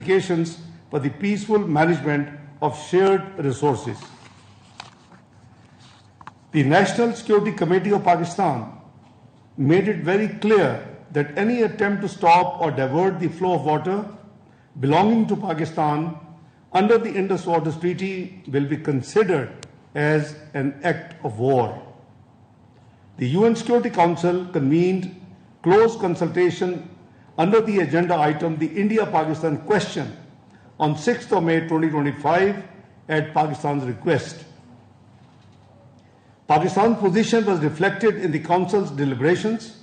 implications for the peaceful management of shared resources. The National Security Committee of Pakistan made it very clear that any attempt to stop or divert the flow of water belonging to Pakistan under the Indus Waters Treaty will be considered as an act of war. The UN Security Council convened close consultation under the agenda item, the India-Pakistan question, on 6th of May 2025 at Pakistan's request. Pakistan's position was reflected in the Council's deliberations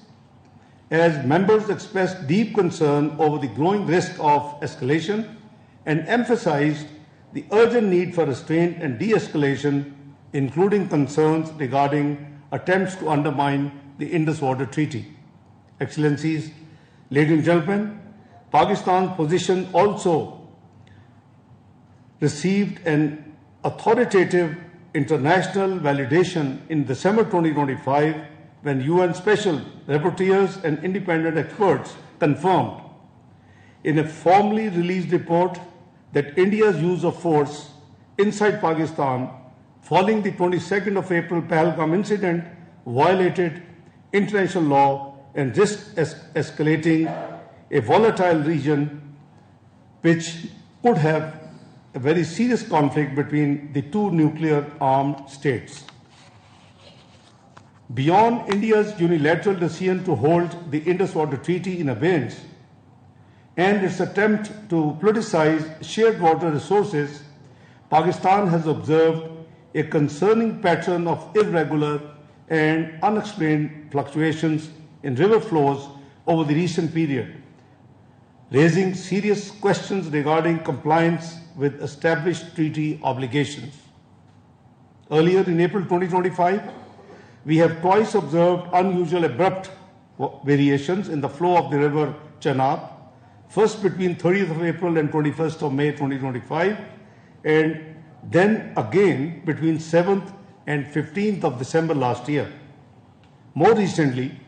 as members expressed deep concern over the growing risk of escalation and emphasized the urgent need for restraint and de-escalation, including concerns regarding attempts to undermine the Indus Water Treaty. Excellencies, ladies and gentlemen, Pakistan's position also received an authoritative international validation in December 2025 when UN Special Rapporteurs and independent experts confirmed in a formally released report that India's use of force inside Pakistan following the 22nd of April Pahalgam incident violated international law and risked escalating a volatile region which could have a very serious conflict between the two nuclear-armed states. Beyond India's unilateral decision to hold the Indus Water Treaty in abeyance and its attempt to politicize shared water resources, Pakistan has observed a concerning pattern of irregular and unexplained fluctuations in river flows over the recent period, raising serious questions regarding compliance with established treaty obligations. Earlier in April 2025, we have twice observed unusual abrupt variations in the flow of the river Chenab, first between 30th of April and 21st of May 2025, and then again between 7th and 15th of December last year. More recently,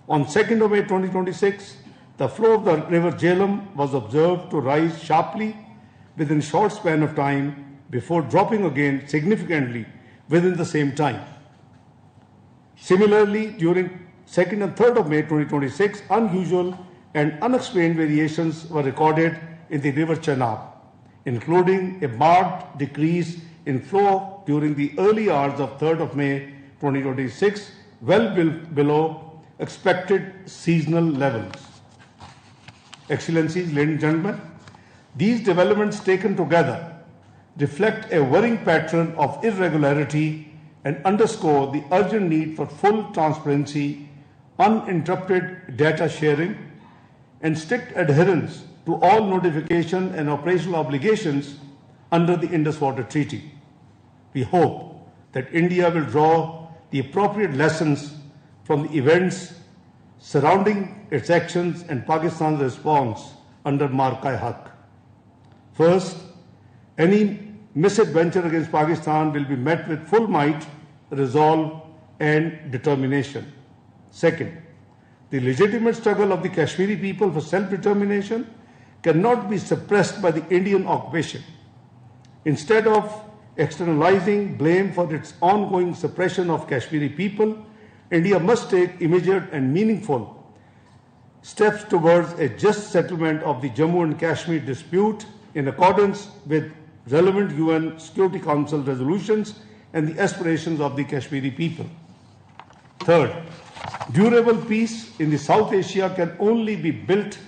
on 2nd of May 2026, the flow of the river Jhelum was observed to rise sharply within a short span of time before dropping again significantly within the same time. Similarly, during 2nd and 3rd of May 2026, unusual and unexplained variations were recorded in the river Chenab, including a marked decrease in flow during the early hours of 3rd of May 2026, well below expected seasonal levels. Excellencies, ladies and gentlemen, these developments taken together reflect a worrying pattern of irregularity and underscore the urgent need for full transparency, uninterrupted data sharing, and strict adherence to all notification and operational obligations under the Indus Water Treaty. We hope that India will draw the appropriate lessons from the events surrounding its actions and Pakistan's response under Marka-e-Haq. First, any misadventure against Pakistan will be met with full might, resolve, and determination. Second, the legitimate struggle of the Kashmiri people for self-determination cannot be suppressed by the Indian occupation. Instead of externalizing blame for its ongoing suppression of Kashmiri people, India must take immediate and meaningful steps towards a just settlement of the Jammu and Kashmir dispute in accordance with relevant UN Security Council resolutions and the aspirations of the Kashmiri people. Third, durable peace in the South Asia can only be built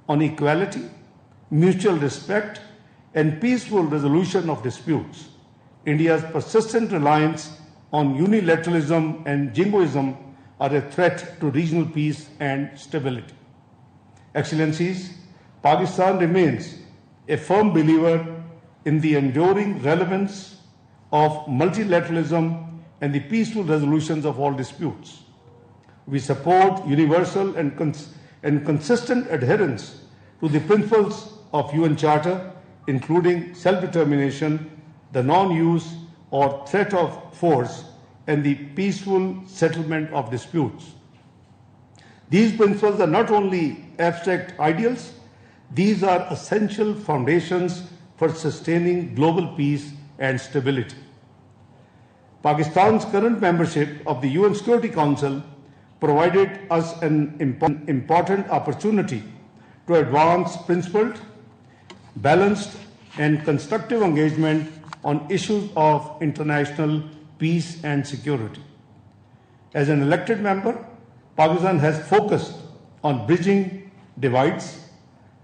on equality, mutual respect, and peaceful resolution of disputes. India's persistent reliance on unilateralism and jingoism are a threat to regional peace and stability. Excellencies, Pakistan remains a firm believer in the enduring relevance of multilateralism and the peaceful resolutions of all disputes. We support universal and consistent adherence to the principles of UN Charter, including self-determination, the non-use or threat of force, and the peaceful settlement of disputes. These principles are not only abstract ideals, These are essential foundations for sustaining global peace and stability. Pakistan's current membership of the UN Security Council provided us an important opportunity to advance principled, balanced, and constructive engagement on issues of international peace and security. As an elected member, Pakistan has focused on bridging divides,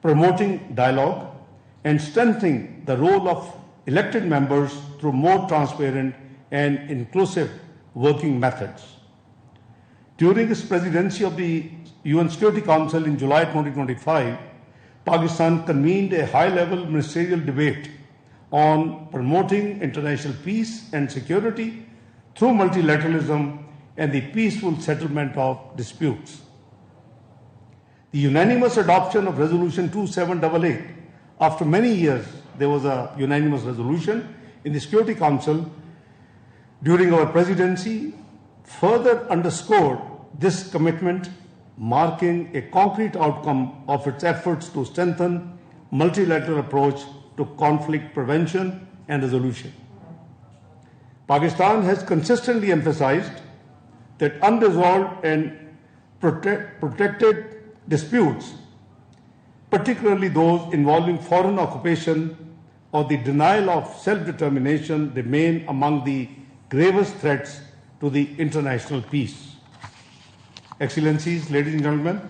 promoting dialogue, and strengthening the role of elected members through more transparent and inclusive working methods. During its presidency of the UN Security Council in July 2025, Pakistan convened a high-level ministerial debate on promoting international peace and security through multilateralism and the peaceful settlement of disputes. The unanimous adoption of Resolution 2788, after many years there was a unanimous resolution in the Security Council during our presidency, further underscored this commitment, marking a concrete outcome of its efforts to strengthen multilateral approach to conflict prevention and resolution. Pakistan has consistently emphasized that unresolved and protected disputes, particularly those involving foreign occupation or the denial of self-determination, remain among the gravest threats to the international peace. Excellencies, ladies and gentlemen,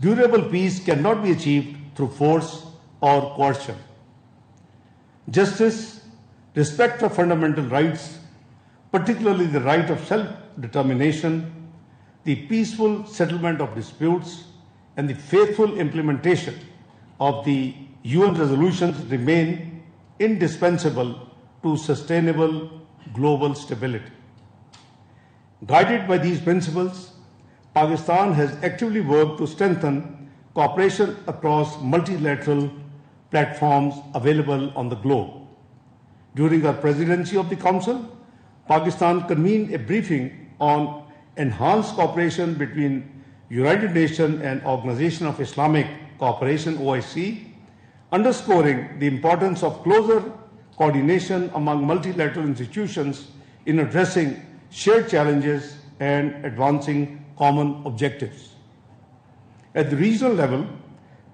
durable peace cannot be achieved through force or coercion. Justice, respect for fundamental rights, particularly the right of self-determination, the peaceful settlement of disputes, and the faithful implementation of the UN resolutions remain indispensable to sustainable global stability. Guided by these principles, Pakistan has actively worked to strengthen cooperation across multilateral platforms available on the globe. During our presidency of the Council, Pakistan convened a briefing on enhanced cooperation between United Nations and Organization of Islamic Cooperation (OIC), underscoring the importance of closer coordination among multilateral institutions in addressing shared challenges and advancing common objectives. At the regional level,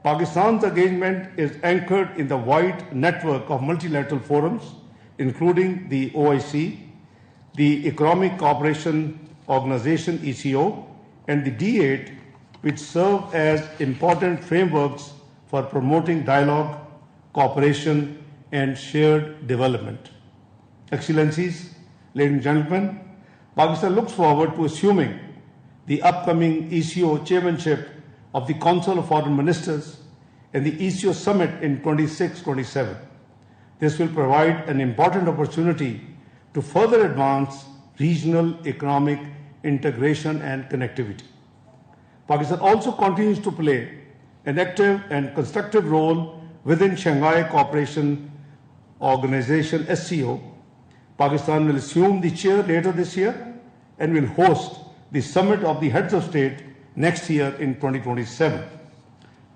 Pakistan's engagement is anchored in the wide network of multilateral forums, including the OIC, the Economic Cooperation Organization (ECO), and the D8, which serve as important frameworks for promoting dialogue, cooperation, and shared development. Excellencies, ladies and gentlemen, Pakistan looks forward to assuming the upcoming ECO chairmanship of the Council of Foreign Ministers and the ECO Summit in 26-27. This will provide an important opportunity to further advance regional economic integration and connectivity. Pakistan also continues to play an active and constructive role within Shanghai Cooperation Organization (SCO). Pakistan will assume the chair later this year and will host the summit of the heads of state next year in 2027.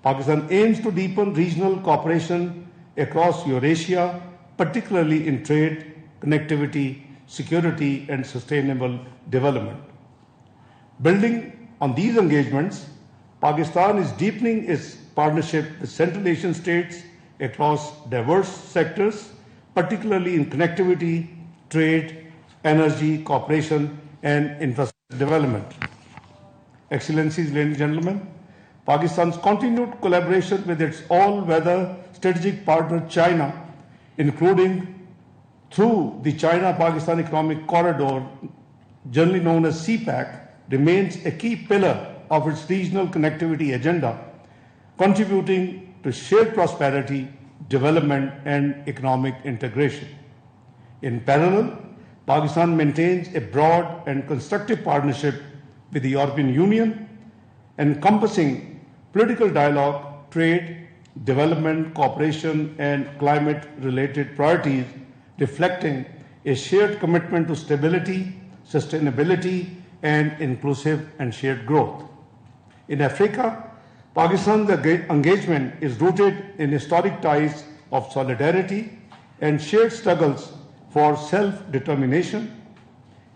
Pakistan aims to deepen regional cooperation across Eurasia, particularly in trade, connectivity, security, and sustainable development. Building on these engagements, Pakistan is deepening its partnership with Central Asian states across diverse sectors, particularly in connectivity, trade, energy, cooperation, and infrastructure development. Excellencies, ladies and gentlemen, Pakistan's continued collaboration with its all-weather strategic partner China, including through the China-Pakistan Economic Corridor, generally known as CPEC, remains a key pillar of its regional connectivity agenda, contributing to shared prosperity, development, and economic integration. In parallel, Pakistan maintains a broad and constructive partnership with the European Union, encompassing political dialogue, trade, development, cooperation, and climate-related priorities, reflecting a shared commitment to stability, sustainability, and inclusive and shared growth. In Africa, Pakistan's engagement is rooted in historic ties of solidarity and shared struggles for self-determination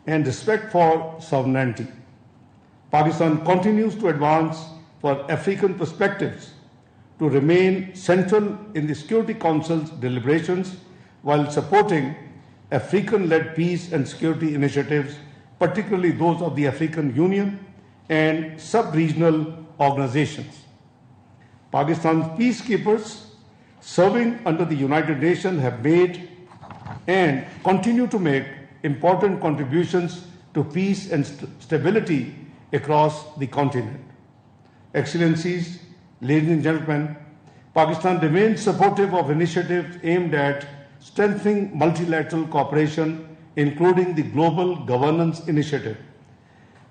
and respect for sovereignty. Pakistan continues to advance for African perspectives to remain central in the Security Council's deliberations while supporting African-led peace and security initiatives, particularly those of the African Union and sub-regional organizations. Pakistan's peacekeepers serving under the United Nations have made and continue to make important contributions to peace and stability across the continent. Excellencies, ladies and gentlemen, Pakistan remains supportive of initiatives aimed at strengthening multilateral cooperation, including the Global Governance Initiative,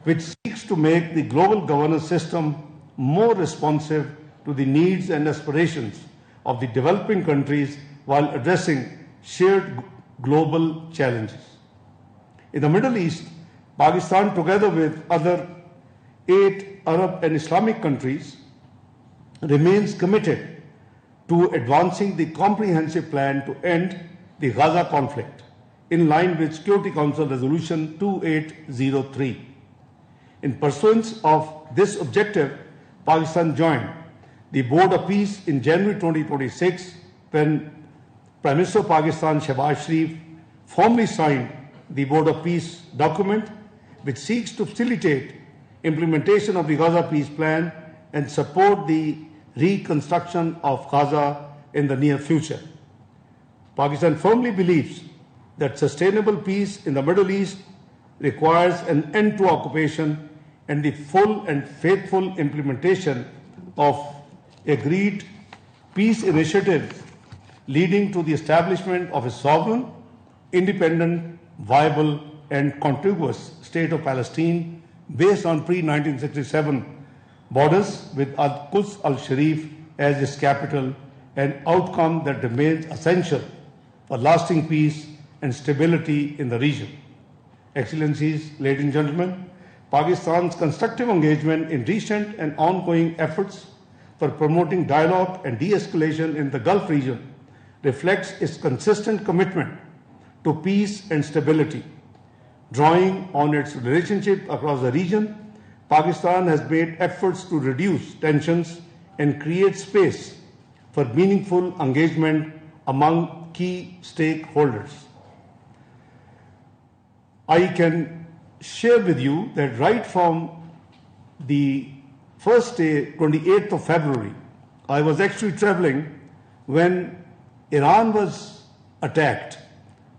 which seeks to make the global governance system more responsive to the needs and aspirations of the developing countries while addressing shared global challenges. In the Middle East, Pakistan, together with other 8 Arab and Islamic countries, remains committed to advancing the comprehensive plan to end the Gaza conflict in line with Security Council Resolution 2803. In pursuance of this objective, Pakistan joined the Board of Peace in January 2026 when Prime Minister of Pakistan Shehbaz Sharif formally signed the Board of Peace document, which seeks to facilitate implementation of the Gaza peace plan and support the reconstruction of Gaza in the near future. Pakistan firmly believes that sustainable peace in the Middle East requires an end to occupation and the full and faithful implementation of agreed peace initiatives leading to the establishment of a sovereign, independent, viable and contiguous state of Palestine based on pre-1967 borders with Al-Quds al-Sharif as its capital, an outcome that remains essential for lasting peace and stability in the region. Excellencies, ladies and gentlemen, Pakistan's constructive engagement in recent and ongoing efforts for promoting dialogue and de-escalation in the Gulf region reflects its consistent commitment to peace and stability. Drawing on its relationship across the region, Pakistan has made efforts to reduce tensions and create space for meaningful engagement among key stakeholders. I can share with you that right from the first day, 28th of February, I was actually traveling when Iran was attacked.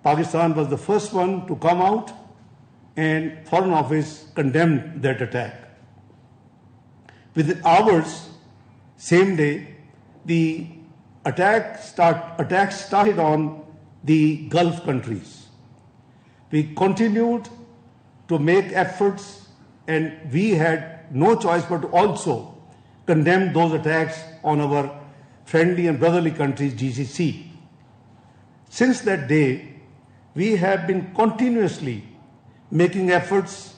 Pakistan was the first one to come out and Foreign Office condemned that attack. Within hours, same day, the attacks started on the Gulf countries. We continued to make efforts and we had no choice but to also condemn those attacks on our friendly and brotherly countries, GCC. Since that day, we have been continuously making efforts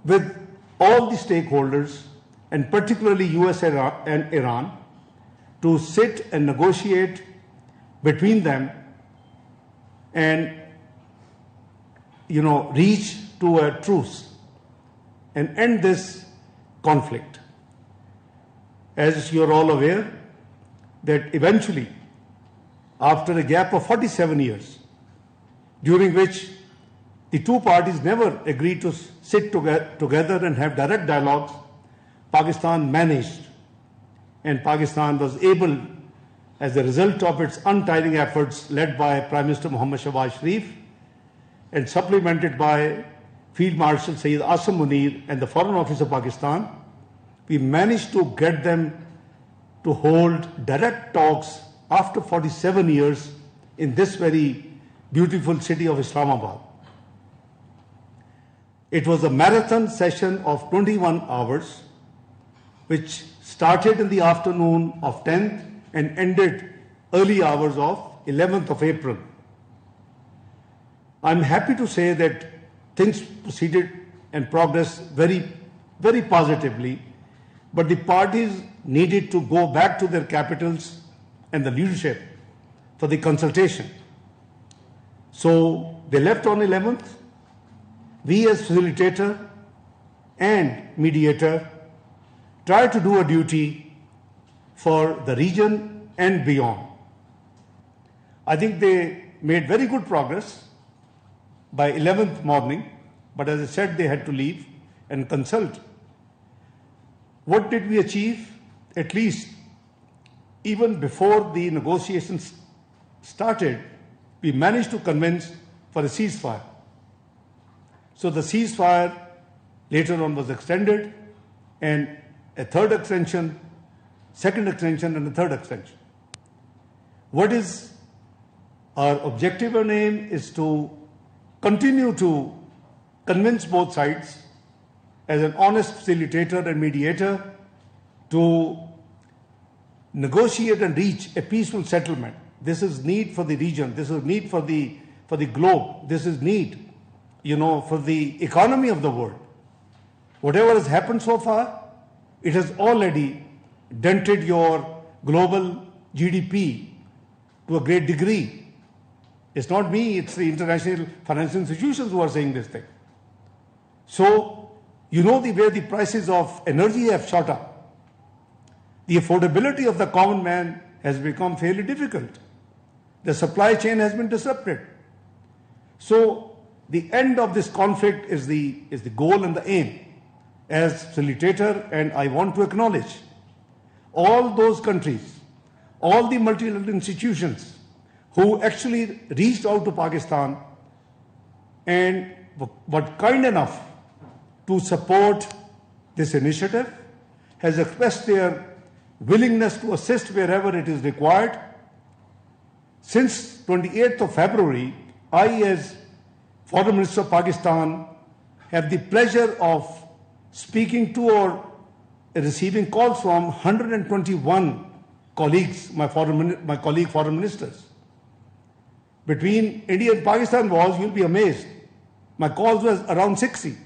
with all the stakeholders and particularly US and Iran to sit and negotiate between them and reach to a truce and end this conflict. As you are all aware, that eventually, after a gap of 47 years, during which the two parties never agreed to sit together and have direct dialogues, Pakistan managed, and Pakistan was able, as a result of its untiring efforts led by Prime Minister Mohammad Shehbaz Sharif and supplemented by Field Marshal Sayyid Asim Munir and the Foreign Office of Pakistan, we managed to get them to hold direct talks after 47 years in this very beautiful city of Islamabad. It was a marathon session of 21 hours, which started in the afternoon of 10th and ended early hours of 11th of April. I'm happy to say that things proceeded and progressed very, very positively, but the parties needed to go back to their capitals and the leadership for the consultation. So they left on 11th. We as facilitator and mediator try to do a duty for the region and beyond. I think they made very good progress by 11th morning, but as I said, they had to leave and consult. What did we achieve? At least even before the negotiations started, we managed to convince for a ceasefire. So the ceasefire later on was extended, and a third extension, second extension, and a third extension. What is our objective and aim is to continue to convince both sides as an honest facilitator and mediator to negotiate and reach a peaceful settlement. This is need for the region. This is need for the globe. This is need, for the economy of the world. Whatever has happened so far, it has already dented your global GDP to a great degree. It's not me, it's the international financial institutions who are saying this thing. So, the way the prices of energy have shot up. The affordability of the common man has become fairly difficult. The supply chain has been disrupted. So, the end of this conflict is the goal and the aim. As facilitator, and I want to acknowledge all those countries, all the multilateral institutions who actually reached out to Pakistan and were kind enough to support this initiative, has expressed their willingness to assist wherever it is required. Since 28th of February, I, as Foreign Minister of Pakistan, have the pleasure of speaking to or receiving calls from 121 colleagues, my colleague foreign ministers. Between India and Pakistan wars, you'll be amazed. My calls was around 60.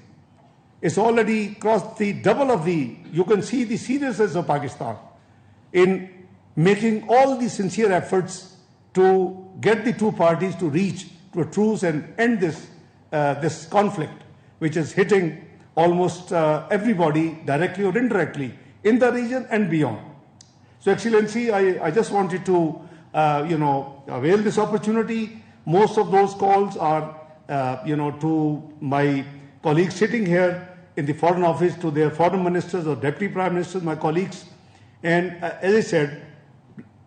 It's already crossed the double of you can see the seriousness of Pakistan in making all the sincere efforts to get the two parties to reach to a truce and end this conflict, which is hitting almost everybody directly or indirectly in the region and beyond. So, Excellency, I just wanted to, avail this opportunity. Most of those calls are, to my colleagues sitting here in the Foreign Office, to their foreign ministers or deputy prime ministers, my colleagues. And as I said,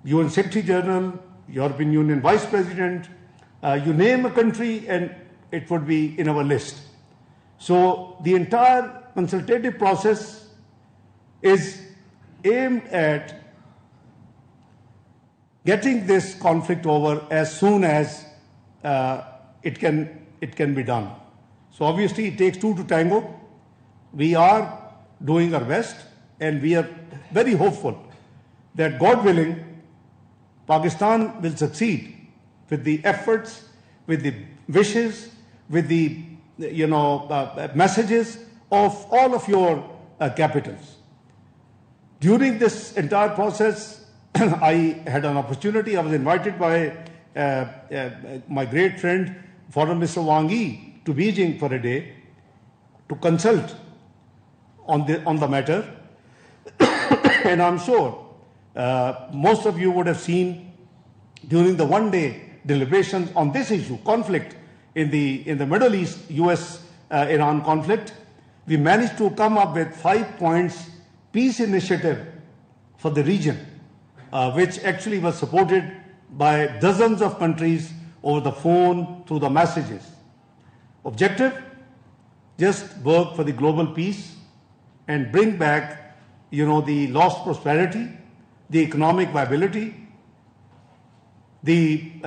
UN Secretary General, European Union Vice President, you name a country and it would be in our list. So the entire consultative process is aimed at getting this conflict over as soon as it can be done. So obviously it takes two to tango. We are doing our best and we are very hopeful that, God willing, Pakistan will succeed with the efforts, with the wishes, with the messages of all of your capitals. During this entire process, I had an opportunity. I was invited by my great friend, Foreign Minister Wang Yi, to Beijing for a day to consult on the matter. And I'm sure most of you would have seen during the one-day deliberations on this issue, conflict in the Middle East, US-Iran conflict, we managed to come up with 5 points peace initiative for the region, which actually was supported by dozens of countries over the phone, through the messages. Objective, just work for the global peace and bring back, the lost prosperity, the economic viability, within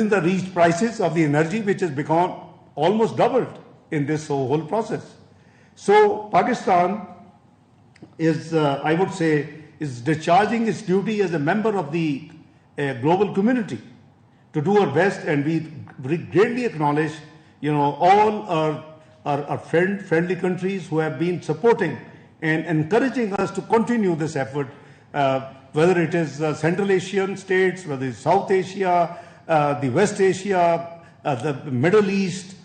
the reached prices of the energy, which has become almost doubled in this whole process. So Pakistan is, I would say, is discharging its duty as a member of the global community to do our best, and we greatly acknowledge, all our friendly countries who have been supporting and encouraging us to continue this effort, whether it is Central Asian states, whether it's South Asia, the West Asia, the Middle East,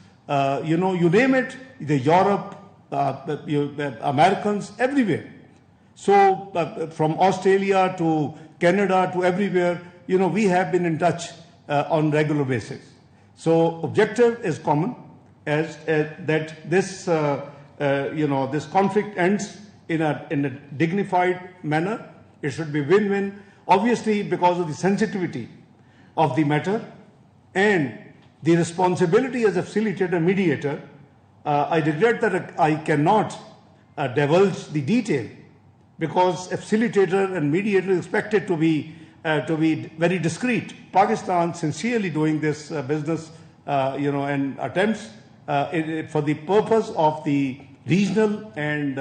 you name it, the Europe, Americans, everywhere. So from Australia to Canada to everywhere, we have been in touch on regular basis. So objective is common, as that this this conflict ends in a dignified manner. It should be win-win. Obviously, because of the sensitivity of the matter and the responsibility as a facilitator mediator, I regret that I cannot divulge the detail, because a facilitator and mediator is expected to be very discreet. Pakistan sincerely doing this business, and attempts for the purpose of the regional and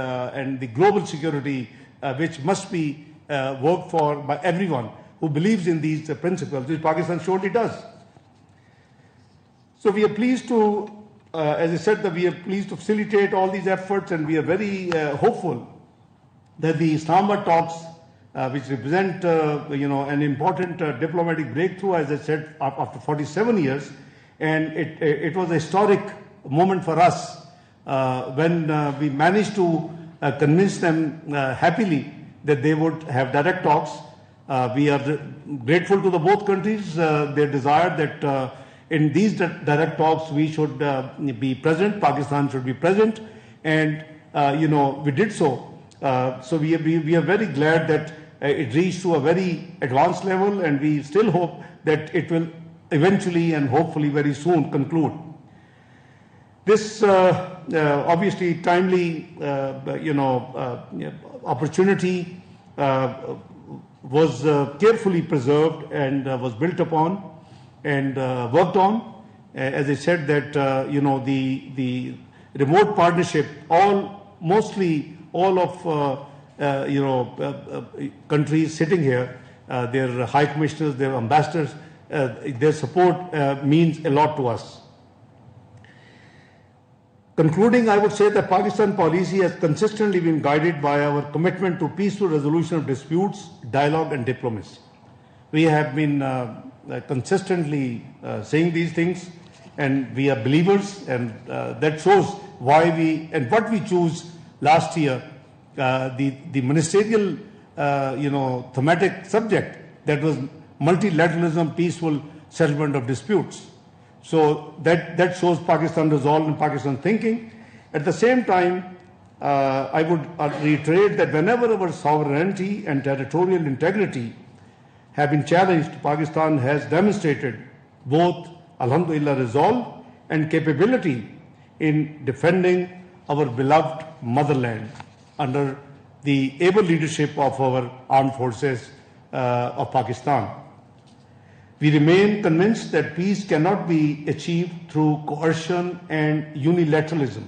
the global security, which must be worked for by everyone who believes in these principles, which Pakistan surely does. So we are pleased to, as I said, that we are pleased to facilitate all these efforts, and we are very hopeful that the Islamabad talks, which represent an important diplomatic breakthrough, as I said, after 47 years, and it was a historic moment for us when we managed to convince them happily that they would have direct talks. We are grateful to the both countries, their desire that in these direct talks we should be present, Pakistan should be present, and we did so. So we are very glad that it reached to a very advanced level, and we still hope that it will eventually and hopefully very soon conclude. This obviously timely opportunity was carefully preserved and was built upon and worked on. As I said, that the remote partnership, mostly all of countries sitting here, their high commissioners, their ambassadors, their support means a lot to us. Concluding, I would say that Pakistan policy has consistently been guided by our commitment to peaceful resolution of disputes, dialogue and diplomacy. We have been consistently saying these things, and we are believers, and that shows why what we choose last year, the ministerial thematic subject, that was multilateralism, peaceful settlement of disputes. So that shows Pakistan resolve and Pakistan thinking. At the same time, I would reiterate that whenever our sovereignty and territorial integrity have been challenged, Pakistan has demonstrated both, alhamdulillah, resolve and capability in defending our beloved motherland under the able leadership of our armed forces of Pakistan. We remain convinced that peace cannot be achieved through coercion and unilateralism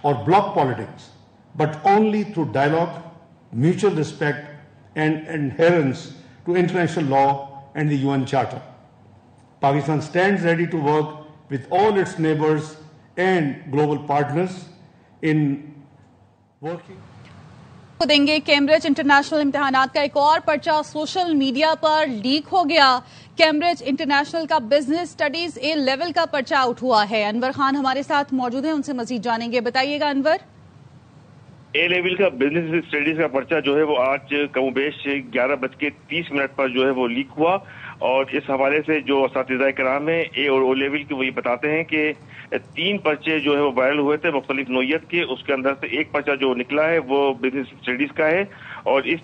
or bloc politics, but only through dialogue, mutual respect, and adherence to international law and the UN Charter. Pakistan stands ready to work with all its neighbors and global partners in working. देंगे Cambridge international इम्तिहानात का एक और पर्चा social media पर leak हो गया। Cambridge international का business studies ए level का पर्चा आउट हुआ है। अनवर खान हमारे साथ मौजूद हैं, उनसे मजीद जानेंगे। बताइएगा अनवर। ए लेवल का बिजनेस स्टडीज का पर्चा जो है वो आज कमोबेश 11:30 पर जो है वो लीक हुआ, और इस हवाले से जो असातिज़ा कराम है ए और ओ लेवल के, वही बताते हैं कि 3 पर्चे जो है वो वायरल हुए थे मुख्तलिफ नोयत के। उसके अंदर से एक पर्चा जो निकला है वो बिजनेस स्टडीज का है, और इस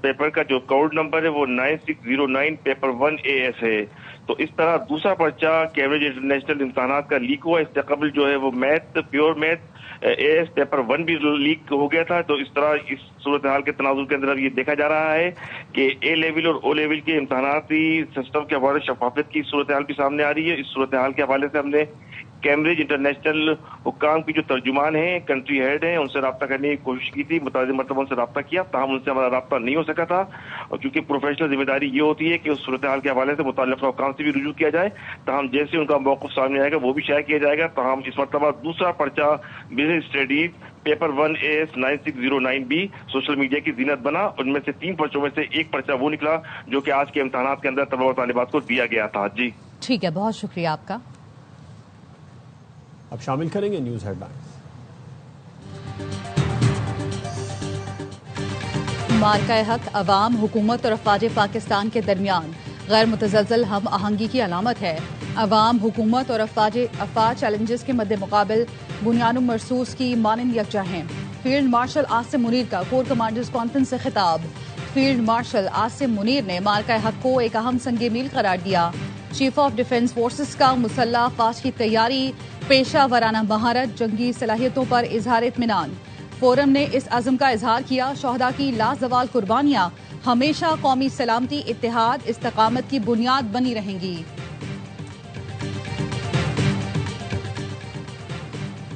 पेपर का जो कोड नंबर है वो 9609 पेपर 1AS है। तो इस तरह दूसरा पर्चा कैम्ब्रिज इंटरनेशनल इम्तिहानात का लीक हुआ। इससे कबल जो है वो प्योर मैथ AS पेपर 1 भी लीक हो गया था। तो इस तरह इस सूरत हाल के तनाजुर के अंदर ये देखा जा रहा है कि ए लेवल और ओ लेवल के इम्तिहानाती सिस्टम के हवाले शफाफियत की सूरत हाल भी सामने आ रही है। इस सूरत हाल के हवाले से हमने कैम्ब्रिज इंटरनेशनल हुक्काम की जो तर्जुमान हैं, कंट्री हेड हैं, उनसे रब्ता करने की कोशिश की थी, मुताज़िर मरतबा उनसे रब्ता किया, ताहम उनसे हमारा रब्ता नहीं हो सका था। और क्योंकि प्रोफेशनल जिम्मेदारी ये होती है कि उस सूरत हाल के हवाले से मुताल्लिक़ हुक्काम से भी रुजू किया जाए, ताहम जैसे उनका मौक़िफ़ सामने आएगा वो भी शाया किया जाएगा। ताहम इस मरतबा दूसरा पर्चा business studies paper 1AS 9609B social media की जीनत बना। उनमें से 3 पर्चों में से एक पर्चा वो निकला जो कि आज के इम्तिहानात के अंदर तलबा और तालिबात को दिया गया था। जी ठीक है, बहुत शुक्रिया आपका। अब शामिल करेंगे न्यूज हेडलाइंस। मार्का हक अवाम, हुकूमत और अफवाज पाकिस्तान के दरमियान गैर मुतज़लज़ल हम आहंगी की अलामत है। अवाम, हुकूमत और अफवाज चैलेंजेस के मद्दे मुकाबिल बुनियाद मरसूस की मानंद यकजा हैं। फील्ड मार्शल आसिम मुनीर का कोर कमांडर्स कॉन्फ्रेंस से खिताब। फील्ड मार्शल आसिम मुनीर ने मार्का हक को एक अहम संगे मील करार दिया। चीफ ऑफ डिफेंस फोर्सेस का मुसल्लह अफवाज की तैयारी, पेशा वराना महारत, जंगी सलाहियतों पर इजहार इत्मीनान। फोरम ने इस अज़म का इजहार किया, शोहदा की लाजवाल कुर्बानियां हमेशा कौमी सलामती, इत्तेहाद, इस्तकामत की बुनियाद बनी रहेंगी।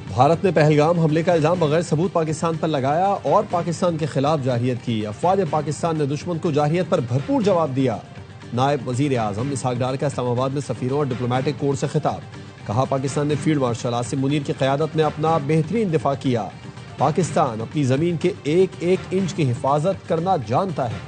भारत ने पहलगाम हमले का इल्जाम बगैर सबूत पाकिस्तान पर लगाया और पाकिस्तान के खिलाफ जारहियत की। अफवाज पाकिस्तान ने दुश्मन को जारहियत पर भरपूर जवाब दिया। नायब वजीर आजम इसहाक डार का इस्लामाबाद में सफीरों और डिप्लोमेटिक कोर से खिताब। कहा, पाकिस्तान ने फील्ड मार्शल आसिम मुनीर की क़यादत में अपना बेहतरीन दिफा किया। पाकिस्तान अपनी जमीन के एक एक इंच की हिफाजत करना जानता है।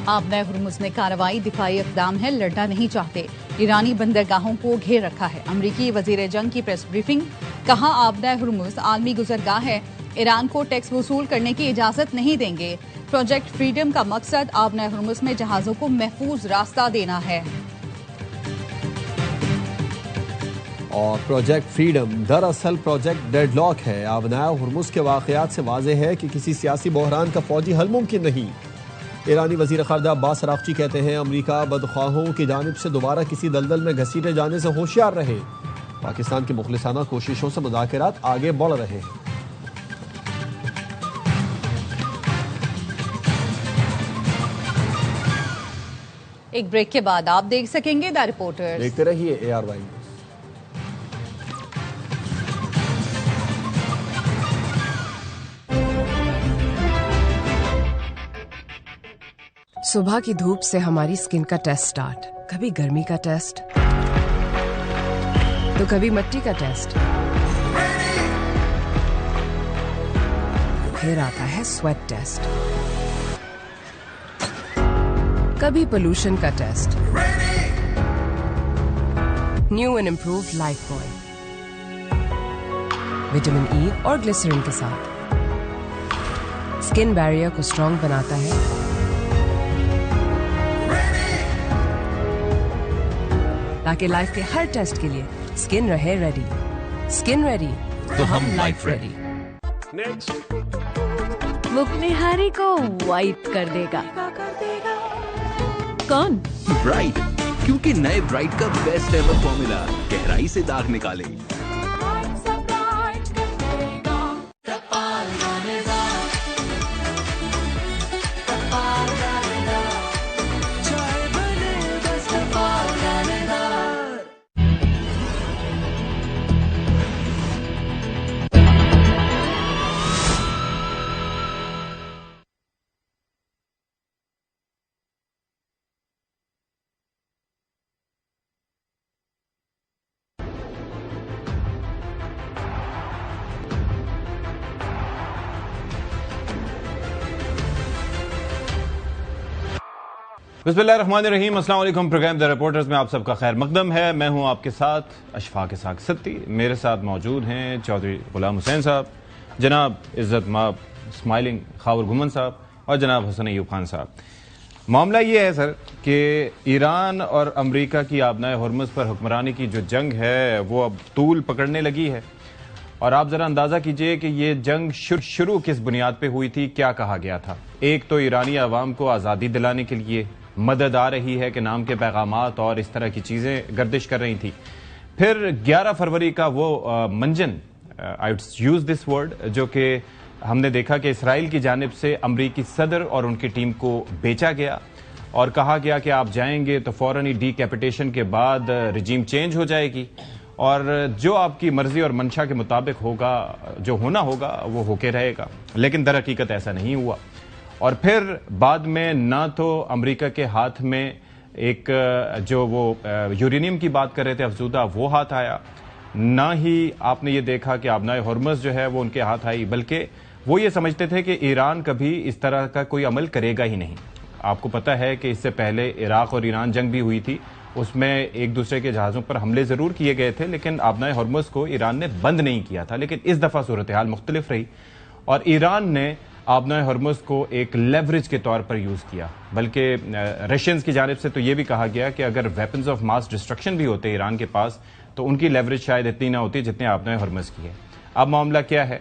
आबना हुर्मुज़ में कार्रवाई दिफाई इक़दाम है, लड़ना नहीं चाहते। ईरानी बंदरगाहों को घेर रखा है। अमरीकी वजीर जंग की प्रेस ब्रीफिंग। कहा, आबना हुर्मुज़ आलमी गुजरगाह है, ईरान को टैक्स वसूल करने की इजाजत नहीं देंगे। प्रोजेक्ट फ्रीडम का मकसद आबना हुर्मुज़ में जहाजों को महफूज रास्ता देना है। और प्रोजेक्ट फ्रीडम दरअसल प्रोजेक्ट डेडलॉक है। आबना हुर्मुज़ के वाक़यात से वाज़ेह है कि किसी सियासी बहरान का फौजी हल मुमकिन नहीं। ईरानी वज़ीर ख़ारजा अब्बास अराग़ची कहते हैं, अमरीका बदख्वाहों की जानिब से दोबारा किसी दलदल में घसीटे जाने से होशियार रहे। पाकिस्तान की मुखलिसाना कोशिशों से मुज़ाकरात आगे बढ़ रहे हैं। एक ब्रेक के बाद आप देख सकेंगे द रिपोर्टर्स। देखते रहिए ARY। सुबह की धूप से हमारी स्किन का टेस्ट स्टार्ट, कभी गर्मी का टेस्ट तो कभी मिट्टी का टेस्ट, फिर आता है स्वेट टेस्ट, कभी पोल्यूशन का test. New and improved Lifebuoy vitamin E और ग्लिसरीन के साथ स्किन बैरियर को स्ट्रॉन्ग बनाता है, ताकि लाइफ के हर टेस्ट के लिए स्किन रहे रेडी। स्किन रेडी तो हम लाइफ रेडी। मुख निहारी को वाइट कर देगा। कौन? ब्राइट, क्योंकि नए ब्राइट का बेस्ट एवर फॉर्मूला गहराई से दाग निकाले। बिस्मिल्लाहिर्रहमानिर्रहीम, अस्सलाम वालेकुम। प्रोग्राम द रिपोर्टर्स में आप सबका खैर मकदम है। मैं हूं आपके साथ इशफाक सत्ती। मेरे साथ मौजूद हैं चौधरी गुलाम हुसैन साहब, जनाब इज़्ज़त माब स्माइलिंग खावर गुमन साहब और जनाब हसन अयूब खान साहब। मामला ये है सर कि ईरान और अमरीका की आबना हुर्मुज़ पर हुक्मरानी की जो जंग है वो अब तूल पकड़ने लगी है। और आप ज़रा अंदाज़ा कीजिए कि ये जंग शुरू किस बुनियाद पे हुई थी, क्या कहा गया था। एक तो ईरानी आवाम को आज़ादी दिलाने के लिए मदद आ रही है कि नाम के पैगामात और इस तरह की चीज़ें गर्दिश कर रही थी। फिर 11 फरवरी का वो मंजन, I would use this word, जो कि हमने देखा कि इसराइल की जानिब से अमरीकी सदर और उनकी टीम को बेचा गया और कहा गया कि आप जाएंगे तो फौरन ही डीकैपिटेशन के बाद रिजीम चेंज हो जाएगी और जो आपकी मर्जी और मंशा के मुताबिक होगा, जो होना होगा वो होके रहेगा। लेकिन दर हकीकत ऐसा नहीं हुआ। और फिर बाद में ना तो अमेरिका के हाथ में ایک جو وہ یورینیم کی بات کر رہے تھے افزودہ، وہ ہاتھ آیا، نہ ہی آپ نے یہ دیکھا کہ آبنائے ہرمز جو ہے وہ ان کے ہاتھ آئی، بلکہ وہ یہ سمجھتے تھے کہ ایران کبھی اس طرح کا کوئی عمل کرے گا ہی نہیں. آپ کو پتہ ہے کہ اس سے پہلے عراق اور ایران جنگ بھی ہوئی تھی، اس میں ایک دوسرے کے جہازوں پر حملے ضرور کیے گئے تھے لیکن آبنائے ہرمز کو ایران نے بند نہیں کیا تھا. لیکن اس دفعہ صورتحال مختلف رہی اور ایران نے آبنائے ہرمز کو ایک لیوریج کے طور پر یوز کیا. بلکہ رشینز کی جانب سے تو یہ بھی کہا گیا کہ اگر ویپنز آف ماس ڈسٹرکشن بھی ہوتے ایران کے پاس تو ان کی لیوریج شاید اتنی نہ ہوتی جتنے آبنائے ہرمز کی ہے. اب معاملہ کیا ہے؟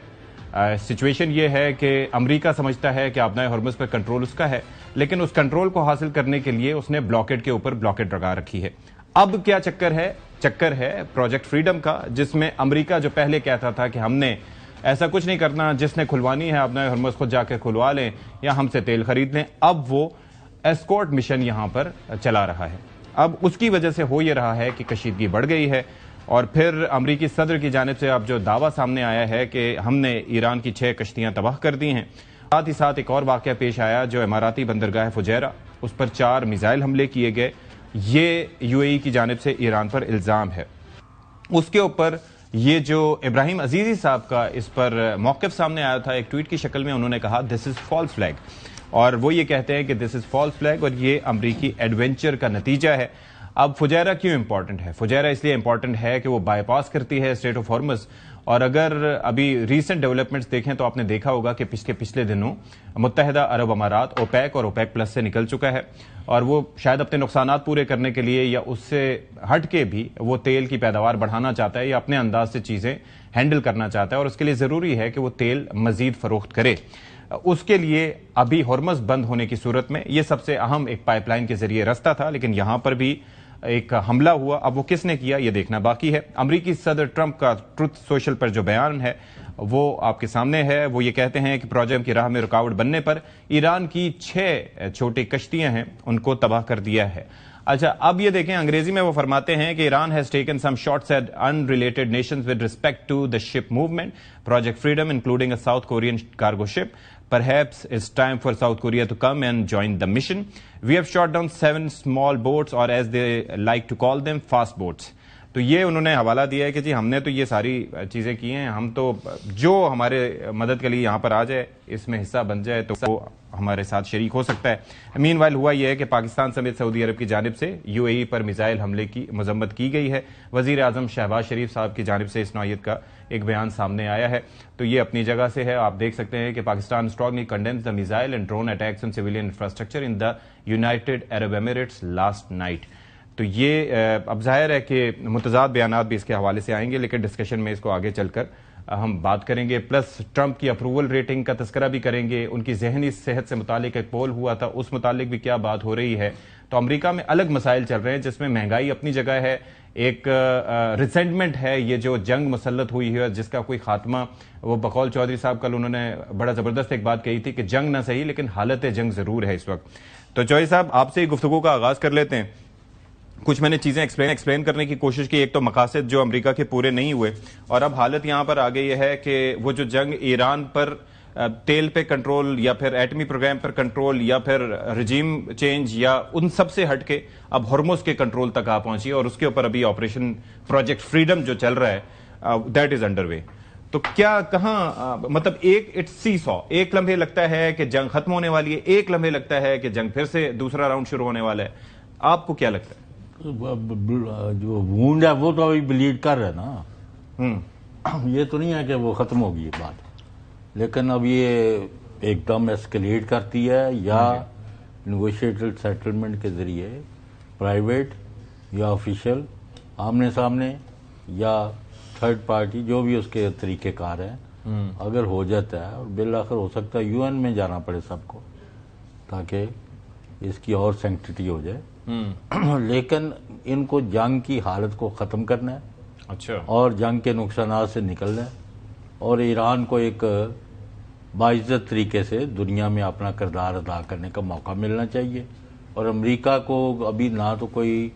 سچویشن یہ ہے کہ امریکہ سمجھتا ہے کہ آبنائے ہرمز پر کنٹرول اس کا ہے، لیکن اس کنٹرول کو حاصل کرنے کے لیے اس نے بلاکیڈ کے اوپر بلاکیڈ لگا رکھی ہے. اب کیا چکر ہے پروجیکٹ فریڈم کا، جس میں امریکہ جو پہلے کہتا تھا کہ ہم نے ایسا کچھ نہیں کرنا، جس نے کھلوانی ہے آبنائے ہرمز خود جا کے کھلوا لیں یا ہم سے تیل خرید لیں. اب وہ ایسکورٹ مشن یہاں پر چلا رہا ہے. اب اس کی وجہ سے ہو یہ رہا ہے کہ کشیدگی بڑھ گئی ہے اور پھر امریکی صدر کی جانب سے اب جو دعویٰ سامنے آیا ہے کہ ہم نے ایران کی 6 کشتیاں تباہ کر دی ہیں. ساتھ ہی ساتھ ایک اور واقعہ پیش آیا جو اماراتی بندرگاہ فجیرہ، اس پر 4 میزائل حملے کیے گئے. یہ یو اے ای کی جانب سے ایران پر الزام ہے. اس کے اوپر یہ جو ابراہیم عزیزی صاحب کا اس پر موقف سامنے آیا تھا، ایک ٹویٹ کی شکل میں انہوں نے کہا دس از فالس فلیگ، اور وہ یہ کہتے ہیں کہ دس از فالس فلیگ اور یہ امریکی ایڈونچر کا نتیجہ ہے. اب فجیرہ کیوں امپورٹنٹ ہے؟ فجیرہ اس لیے امپورٹنٹ ہے کہ وہ بائی پاس کرتی ہے اسٹریٹ آف ہارمز، اور اگر ابھی ریسنٹ ڈیولپمنٹس دیکھیں تو آپ نے دیکھا ہوگا کہ پچھلے دنوں متحدہ عرب امارات اوپیک اور اوپیک پلس سے نکل چکا ہے اور وہ شاید اپنے نقصانات پورے کرنے کے لیے یا اس سے ہٹ کے بھی وہ تیل کی پیداوار بڑھانا چاہتا ہے یا اپنے انداز سے چیزیں ہینڈل کرنا چاہتا ہے، اور اس کے لیے ضروری ہے کہ وہ تیل مزید فروخت کرے. اس کے لیے ابھی ہارمز بند ہونے کی صورت میں یہ سب سے اہم ایک پائپ لائن کے ذریعے رستہ تھا، لیکن یہاں پر بھی ایک حملہ ہوا. اب وہ کس نے کیا یہ دیکھنا باقی ہے. امریکی صدر ٹرمپ کا ٹروتھ سوشل پر جو بیان ہے وہ آپ کے سامنے ہے. وہ یہ کہتے ہیں کہ پروجیکٹ کی راہ میں رکاوٹ بننے پر ایران کی 6 چھوٹی کشتیاں ہیں ان کو تباہ کر دیا ہے. اچھا اب یہ دیکھیں انگریزی میں وہ فرماتے ہیں کہ Iran has taken some shots at unrelated nations with respect to the ship movement, Project Freedom including a South Korean cargo ship. Perhaps it's time for South Korea to come and join the mission. We have shot down 7 small boats, or as they like to call them, fast boats. تو یہ انہوں نے حوالہ دیا ہے کہ جی ہم نے تو یہ ساری چیزیں کی ہیں، ہم تو جو ہمارے مدد کے لیے یہاں پر آ جائے، اس میں حصہ بن جائے تو وہ ہمارے ساتھ شریک ہو سکتا ہے. مین وائل ہوا یہ ہے کہ پاکستان سمیت سعودی عرب کی جانب سے you a E per missile حملے کی مذمت کی گئی ہے. وزیر اعظم شہباز شریف صاحب کی جانب سے اس نوعیت کا ایک بیان سامنے آیا ہے تو یہ اپنی جگہ سے ہے. آپ دیکھ سکتے ہیں کہ Pakistan strongly condemns the missile and drone attacks on civilian infrastructure in the United Arab Emirates last night. تو یہ اب ظاہر ہے کہ متضاد بیانات بھی اس کے حوالے سے آئیں گے، لیکن ڈسکشن میں اس کو آگے چل کر ہم بات کریں گے. پلس ٹرمپ کی اپروول ریٹنگ کا تذکرہ بھی کریں گے. ان کی ذہنی صحت سے متعلق ایک پول ہوا تھا، اس متعلق بھی کیا بات ہو رہی ہے. تو امریکہ میں الگ مسائل چل رہے ہیں جس میں مہنگائی اپنی جگہ ہے، ایک ریسنٹمنٹ ہے، یہ جو جنگ مسلط ہوئی ہے جس کا کوئی خاتمہ، وہ بقول چودھری صاحب کل انہوں نے بڑا زبردست ایک بات کہی تھی کہ جنگ نہ صحیح لیکن حالت جنگ ضرور ہے اس وقت. تو چودھری صاحب آپ سے ہی گفتگو کا آغاز کر لیتے ہیں. کچھ میں نے چیزیں ایکسپلین کرنے کی کوشش کی. ایک تو مقاصد جو امریکہ کے پورے نہیں ہوئے، اور اب حالت یہاں پر آ گئی ہے کہ وہ جو جنگ ایران پر تیل پہ کنٹرول یا پھر ایٹمی پروگرام پر کنٹرول یا پھر رجیم چینج یا ان سب سے ہٹ کے اب ہرمز کے کنٹرول تک آ پہنچی، اور اس کے اوپر ابھی آپریشن پروجیکٹ فریڈم جو چل رہا ہے دیٹ از انڈر وے. تو کیا کہاں مطلب ایک سیسو، ایک لمحے لگتا ہے کہ جنگ ختم ہونے والی ہے، ایک لمحے لگتا ہے کہ جنگ پھر سے دوسرا راؤنڈ شروع ہونے والا ہے. آپ کو کیا لگتا ہے؟ جو وونڈ ہے وہ تو ابھی بلیڈ کر رہا ہے نا، یہ تو نہیں ہے کہ وہ ختم ہوگی یہ بات، لیکن اب یہ ایک دم ایسکلیٹ کرتی ہے یا نیگوشیٹڈ سیٹلمنٹ کے ذریعے پرائیویٹ یا آفیشل آمنے سامنے یا تھرڈ پارٹی جو بھی اس کے طریقہ کار ہیں اگر ہو جاتا ہے، اور بالآخر ہو سکتا ہے یو این میں جانا پڑے سب کو تاکہ اس کی اور سینکٹیٹی ہو جائے. لیکن ان کو جنگ کی حالت کو ختم کرنا ہے، اچھا، اور جنگ کے نقصانات سے نکلنا ہے، اور ایران کو ایک باعزت طریقے سے دنیا میں اپنا کردار ادا کرنے کا موقع ملنا چاہیے. اور امریکہ کو ابھی نہ تو کوئی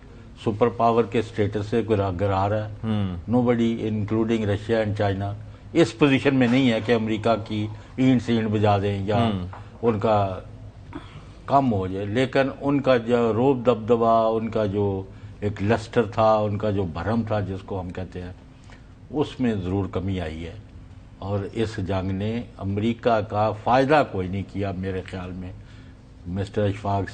سپر پاور کے سٹیٹس سے گرا رہا ہے، nobody including Russia and China اس پوزیشن میں نہیں ہے کہ امریکہ کی اینٹ سے اینٹ بجا دیں یا ان کا کم ہو جائے، لیکن ان کا جو روب دبدبا، ان کا جو ایک لسٹر تھا، ان کا جو بھرم تھا جس کو ہم کہتے ہیں، اس میں ضرور کمی آئی ہے، اور اس جنگ نے امریکہ کا فائدہ کوئی نہیں کیا میرے خیال میں. Mister Ashfaq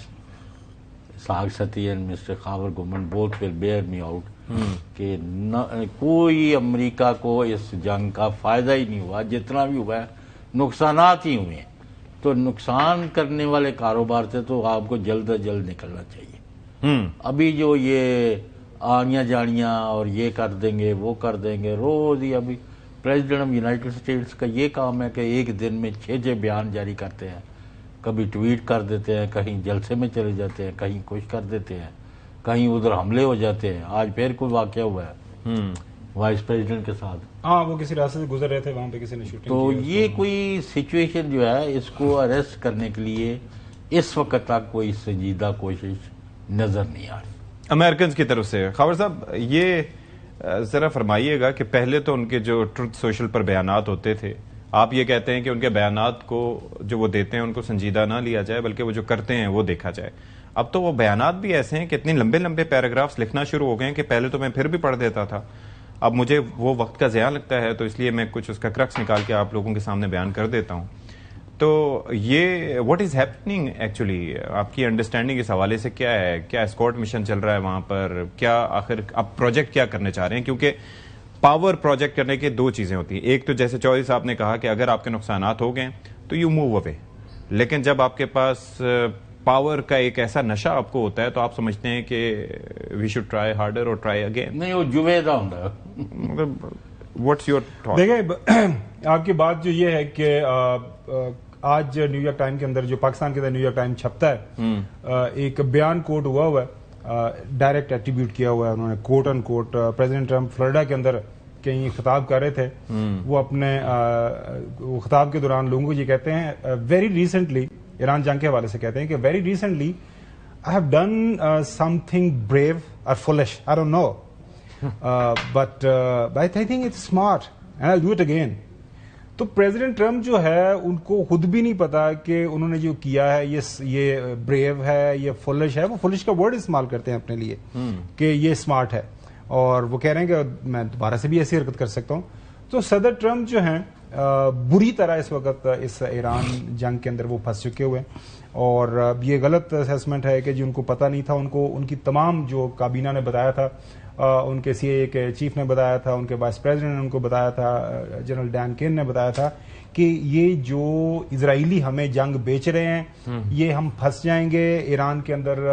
Satti and mister Khawar Ghuman both will bear me out کہ کوئی امریکہ کو اس جنگ کا فائدہ ہی نہیں ہوا، جتنا بھی ہوا ہے نقصانات ہی ہوئے ہیں. تو نقصان کرنے والے کاروبار سے تو آپ کو جلد از جلد نکلنا چاہیے. ابھی جو یہ آنیاں جانیاں اور یہ کر دیں گے وہ کر دیں گے، روز ہی ابھی پریزیڈنٹ آف یونائٹڈ اسٹیٹس کا یہ کام ہے کہ ایک دن میں 6 بیان جاری کرتے ہیں، کبھی ٹویٹ کر دیتے ہیں، کہیں جلسے میں چلے جاتے ہیں، کہیں کچھ کر دیتے ہیں، کہیں ادھر حملے ہو جاتے ہیں. آج پھر کوئی واقعہ ہوا ہے وائس پریزیڈنٹ کے ساتھ، ہاں وہ کسی راستے سے گزر رہے تھے، وہاں پہ کسی نے شوٹنگ تو یہ کوئی سچویشن جو ہے اس کو اریسٹ کرنے کے لیے اس وقت تک کوئی سنجیدہ کوشش نظر نہیں آ رہی امریکنز کی طرف سے. خاور صاحب یہ ذرا فرمائیے گا کہ پہلے تو ان کے جو ٹروتھ سوشل پر بیانات ہوتے تھے، آپ یہ کہتے ہیں کہ ان کے بیانات کو جو وہ دیتے ہیں ان کو سنجیدہ نہ لیا جائے بلکہ وہ جو کرتے ہیں وہ دیکھا جائے. اب تو وہ بیانات بھی ایسے ہیں کہ اتنے لمبے لمبے پیراگرافز لکھنا شروع ہو گئے ہیں کہ پہلے تو میں پھر بھی پڑھ دیتا تھا، اب مجھے وہ وقت کا ضیاع لگتا ہے، تو اس لیے میں کچھ اس کا کرکس نکال کے آپ لوگوں کے سامنے بیان کر دیتا ہوں. تو یہ واٹ از ہیپننگ ایکچولی، آپ کی انڈرسٹینڈنگ اس حوالے سے کیا ہے؟ کیا اسکورٹ مشن چل رہا ہے وہاں پر؟ کیا آخر آپ پروجیکٹ کیا کرنے چاہ رہے ہیں؟ کیونکہ پاور پروجیکٹ کرنے کے 2 چیزیں ہوتی ہیں. ایک تو جیسے چودھری صاحب نے کہا کہ اگر آپ کے نقصانات ہو گئے تو یو موو اوے، لیکن جب آپ کے پاس پاور کا ایک ایسا نشہ آپ کو ہوتا ہے تو آپ سمجھتے ہیں کہ وی شوڈ ٹرائی ہارڈر اور ٹرائی اگین. نہیں، وہ جویدہ ہوتا ہے. What's your thought? دیکھیں آپ کی بات جو یہ ہے کہ آج نیو یارک ٹائم کے اندر، جو پاکستان کے اندر نیو یارک ٹائم چھپتا ہے، ایک بیان کوٹ ہوا ہے، ڈائریکٹ ایٹریبیوٹ کیا ہوا ہے انہوں نے، کوٹ ان کوٹ. پریزیڈنٹ ٹرمپ فلوریڈا کے اندر کہیں خطاب کر رہے تھے، وہ اپنے خطاب کے دوران لوگوں کو یہ کہتے ہیں، ویری ریسنٹلی، ایران جنگ کے حوالے سے کہتے ہیں کہ very recently I have done something brave اور foolish, I don't know but I think it's smart and I do it again. تو پریزیڈنٹ ٹرمپ جو ہے ان کو خود بھی نہیں پتا کہ انہوں نے جو کیا ہے یہ بریو ہے، یہ فولش ہے. وہ فولش کا ورڈ استعمال کرتے ہیں اپنے لیے کہ یہ اسمارٹ ہے، اور وہ کہہ رہے ہیں کہ میں دوبارہ سے بھی ایسی حرکت کر سکتا ہوں. تو صدر ٹرمپ جو ہیں بری طرح اس وقت اس ایران جنگ کے اندر وہ پھنس چکے ہوئے ہیں، اور یہ غلط اسیسمنٹ ہے کہ جن کو پتہ نہیں تھا، ان کی تمام جو کابینہ نے بتایا تھا، ان کے سی اے کے چیف نے بتایا تھا، ان کے وائس پریزیڈنٹ نے ان کو بتایا تھا، جنرل ڈان کین نے بتایا تھا کہ یہ جو اسرائیلی ہمیں جنگ بیچ رہے ہیں، یہ ہم پھنس جائیں گے ایران کے اندر.